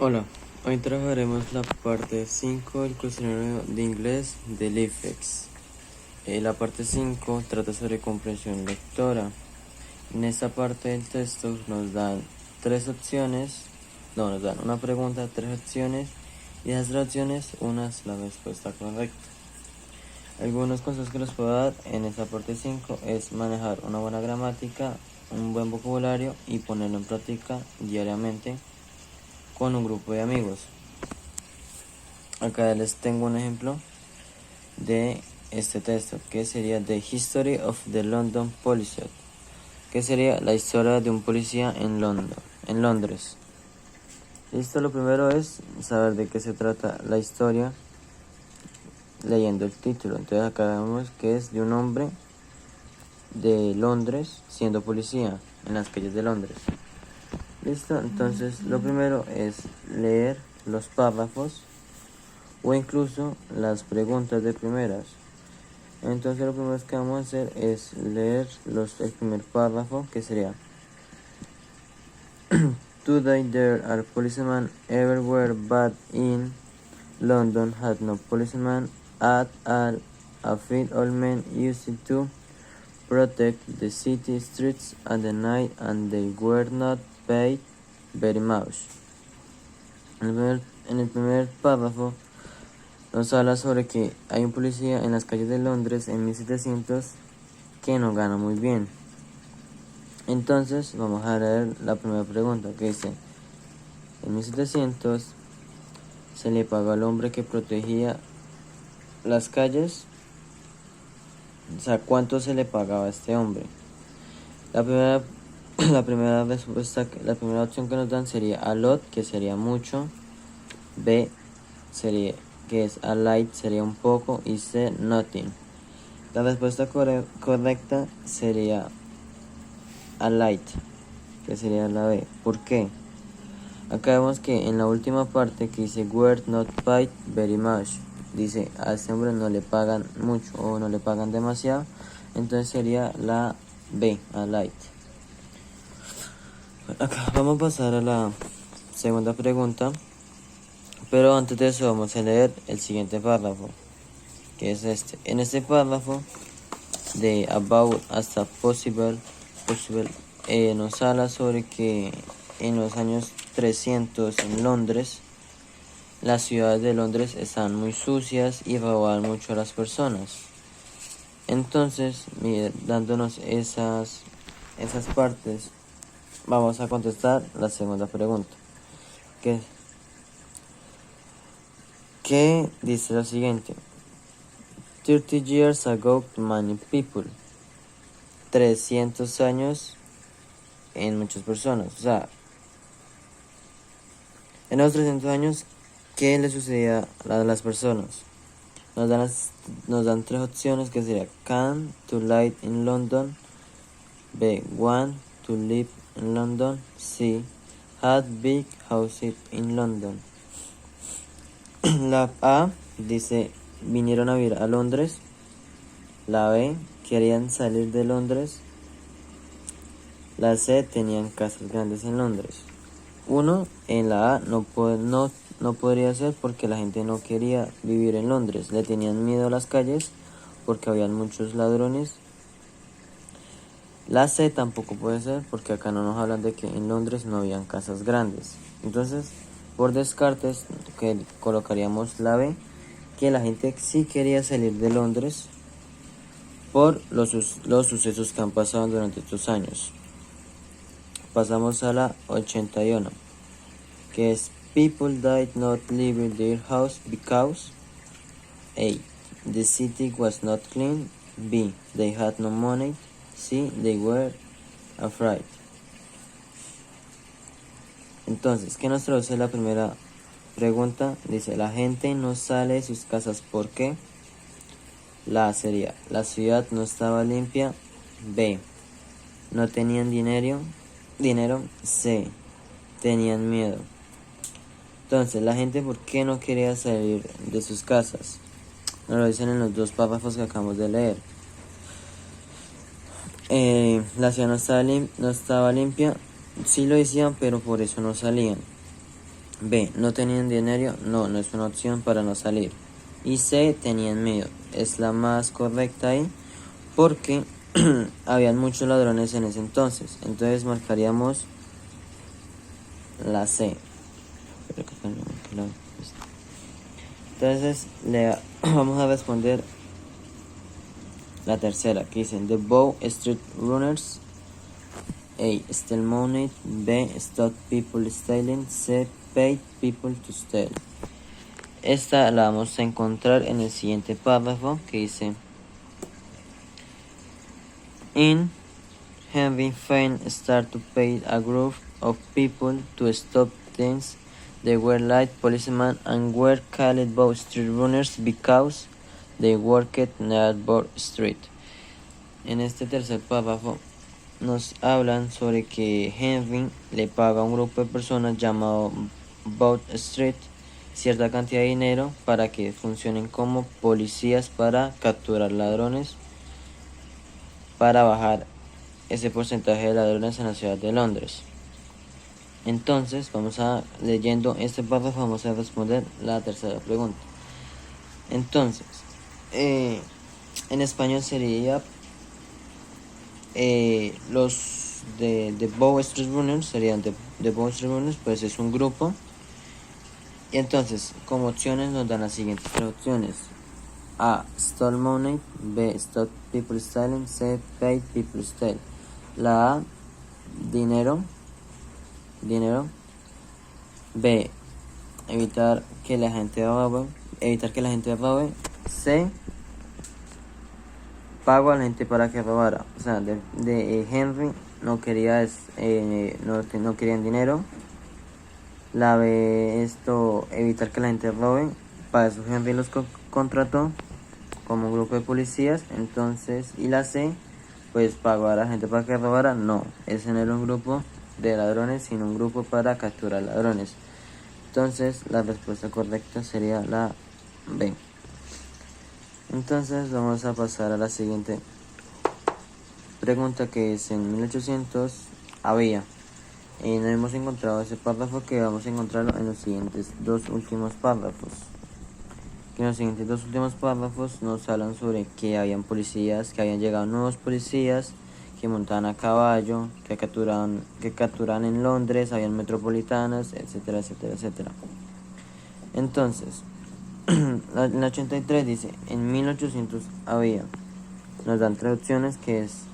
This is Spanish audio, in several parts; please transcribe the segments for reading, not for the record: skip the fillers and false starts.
Hola, hoy trabajaremos la parte 5 del cuestionario de inglés del IFEX. La parte 5 trata sobre comprensión lectora. En esta parte del texto nos dan nos dan una pregunta, tres opciones, y esas tres opciones, una es la respuesta correcta. Algunos consejos que les puedo dar en esta parte 5 es manejar una buena gramática, un buen vocabulario y ponerlo en práctica diariamente con un grupo de amigos. Acá les tengo un ejemplo de este texto, que sería The History of the London Police, que sería la historia de un policía en Londres. Listo, lo primero es saber de qué se trata la historia leyendo el título. Entonces acá vemos que es de un hombre de Londres siendo policía en las calles de Londres. Listo, entonces lo primero es leer los párrafos o incluso las preguntas de primeras. Entonces lo primero que vamos a hacer es leer el primer párrafo, que sería Today there are policemen everywhere, but in London had no policeman at all. A few old men used to protect the city streets at the night, and they were not paid very much. En el primer párrafo nos habla sobre que hay un policía en las calles de Londres en 1700 que no gana muy bien. Entonces vamos a leer la primera pregunta, que dice: en 1700 se le pagó al hombre que protegía las calles. O sea, ¿cuánto se le pagaba a este hombre? La primera respuesta, la primera opción que nos dan sería a lot, que sería mucho. B sería, que es a light, sería un poco. Y C, nothing. La respuesta correcta sería a light, que sería la B. ¿Por qué? Acá vemos que en la última parte que dice were not paid very much, dice a este hombre no le pagan mucho o no le pagan demasiado. Entonces sería la B, a light. Acá vamos a pasar a la segunda pregunta, pero antes de eso vamos a leer el siguiente párrafo, que es este. En este párrafo de about hasta possible nos habla sobre que en los años 300 en Londres, las ciudades de Londres están muy sucias y robaban mucho a las personas. Entonces, dándonos esas partes, vamos a contestar la segunda pregunta, que dice lo siguiente: 30 years ago, many people. 300 años en muchas personas. O sea, en los 300 años, ¿qué le sucedía a las personas? Nos dan tres opciones, que sería can to live in London, B want to live in London, C had big houses in London. La A dice vinieron a vivir a Londres. La B querían salir de Londres. La C tenían casas grandes en Londres. Uno, en la A no podría ser, porque la gente no quería vivir en Londres. Le tenían miedo a las calles porque habían muchos ladrones. La C tampoco puede ser, porque acá no nos hablan de que en Londres no habían casas grandes. Entonces, por descartes, que colocaríamos la B, que la gente sí quería salir de Londres por los sucesos que han pasado durante estos años. Pasamos a la 81, que es people did not live in their house because A, the city was not clean, B, they had no money, C, they were afraid. Entonces, ¿qué nos traduce la primera pregunta? Dice, la gente no sale de sus casas, ¿por qué? La A sería, la ciudad no estaba limpia. B, no tenían dinero. C, tenían miedo. Entonces, la gente, ¿por qué no quería salir de sus casas? Nos lo dicen en los dos párrafos que acabamos de leer. La ciudad no estaba limpia. Sí lo decían, pero por eso no salían. B, no tenían dinero, no es una opción para no salir. Y C, tenían miedo, es la más correcta ahí, porque habían muchos ladrones en ese entonces. Entonces marcaríamos la C. Entonces vamos a responder la tercera, que dicen The Bow Street Runners. A, steal money. B, stop people stealing. C, pay people to steal. Esta la vamos a encontrar en el siguiente párrafo, que dice In Henry Fane start to pay a group of people to stop things. They were like policemen and were called Bow Street Runners because they worked near Bow Street. En este tercer párrafo nos hablan sobre que Henry le paga a un grupo de personas llamado Bow Street cierta cantidad de dinero para que funcionen como policías para capturar ladrones, para bajar ese porcentaje de ladrones en la ciudad de Londres. Entonces, leyendo este párrafo, vamos a responder la tercera pregunta. Entonces, en español sería los de Bow Street Runners, serían de Bow Street Runners, pues es un grupo. Y entonces, como opciones nos dan las siguientes tres opciones. A, stole money. B, stop people stealing. C, pay people steal. La A, dinero. B, evitar que la gente robe. C, pago a la gente para que robara. O sea, Henry no quería no querían dinero. La B, evitar que la gente robe. Para eso Henry los contrató como un grupo de policías. Entonces, y la C, pues pagar a la gente para que robara. No, ese no era un grupo de ladrones, sino un grupo para capturar ladrones. Entonces, la respuesta correcta sería la B. Entonces, vamos a pasar a la siguiente pregunta, que es en 1800 había. Y no hemos encontrado ese párrafo, que vamos a encontrarlo en los siguientes dos últimos párrafos. Que en los siguientes dos últimos párrafos nos hablan sobre que habían policías, que habían llegado nuevos policías que montaban a caballo, que capturaban en Londres, habían metropolitanas, etcétera, etcétera, etcétera. Entonces, en la 83 dice, en 1800 había. Nos dan tres opciones, que es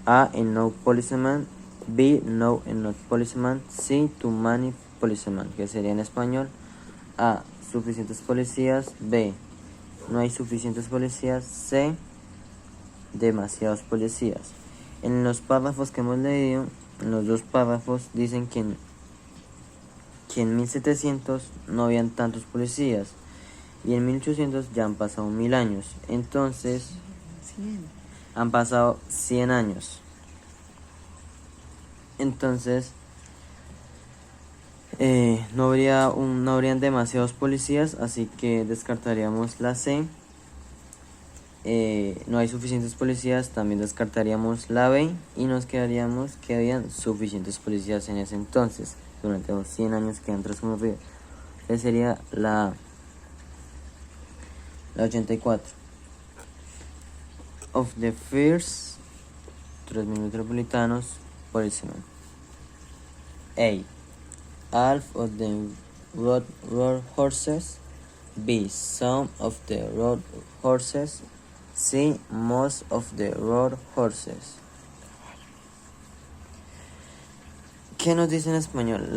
A, en no policeman. B, no and not policeman. C, too many policemen, que sería en español A, suficientes policías. B, no hay suficientes policías. C, demasiados policías. En los párrafos que hemos leído, en los dos párrafos dicen que en 1700 no habían tantos policías y en 1800 ya han pasado 1000 años. Entonces, han pasado 100 años. Entonces, no habrían demasiados policías, así que descartaríamos la C. No hay suficientes policías, también descartaríamos la B, y nos quedaríamos que habían suficientes policías en ese entonces, durante los 100 años que han transcurrido. Esa sería la A. La 84. Of the first 3000 metropolitanos policemen. A, half of the road horses. B, some of the road horses. C, most of the road horses. ¿Qué nos dice en español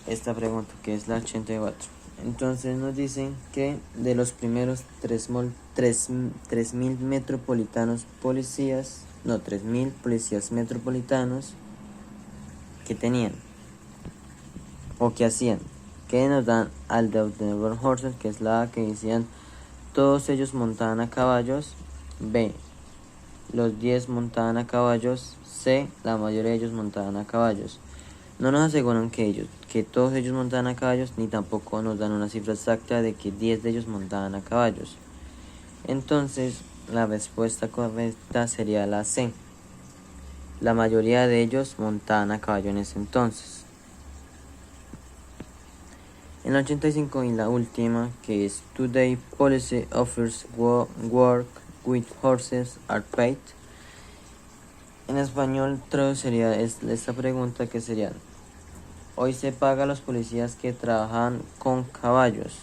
esta pregunta, que es la 84? Entonces nos dicen que de los primeros 3.000 metropolitanos policías, 3.000 policías metropolitanos que tenían o que hacían, que nos dan al de the road horses, que es la A, que decían todos ellos montaban a caballos. B, los 10 montaban a caballos. C, la mayoría de ellos montaban a caballos. No nos aseguran que todos ellos montaban a caballos, ni tampoco nos dan una cifra exacta de que 10 de ellos montaban a caballos. Entonces, la respuesta correcta sería la C. La mayoría de ellos montaban a caballo en ese entonces. En la 85 y la última, que es Today Policy Offers Work with Horses are Paid. En español traduciría esta pregunta, que sería: hoy se paga a los policías que trabajan con caballos.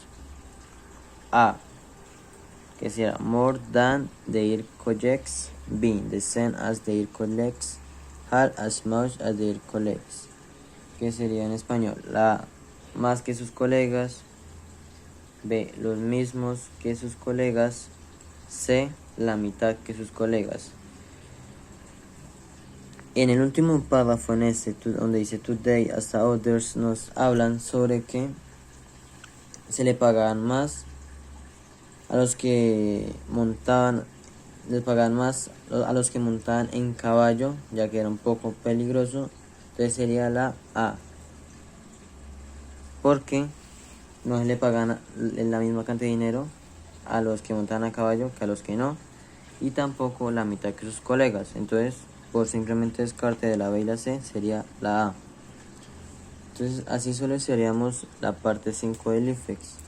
A, que sería more than their colleagues. B, the same as their colleagues. Half as much as their colleagues. Que sería en español: la A, más que sus colegas. B, los mismos que sus colegas. C, la mitad que sus colegas. En el último párrafo, en este, donde dice today hasta others, nos hablan sobre que se le pagaban más a los que montaban, les pagaban más a los que montaban en caballo, ya que era un poco peligroso. Entonces sería la A, porque no se le pagan la misma cantidad de dinero a los que montaban a caballo que a los que no, y tampoco la mitad que sus colegas. Entonces, por simplemente descarte de la B y la C, sería la A. Entonces, así solucionaríamos la parte 5 del IFEX.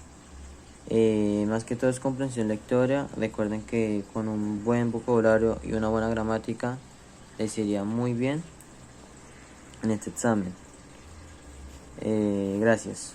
Más que todo es comprensión lectora. Recuerden que con un buen vocabulario y una buena gramática les iría muy bien en este examen. Gracias.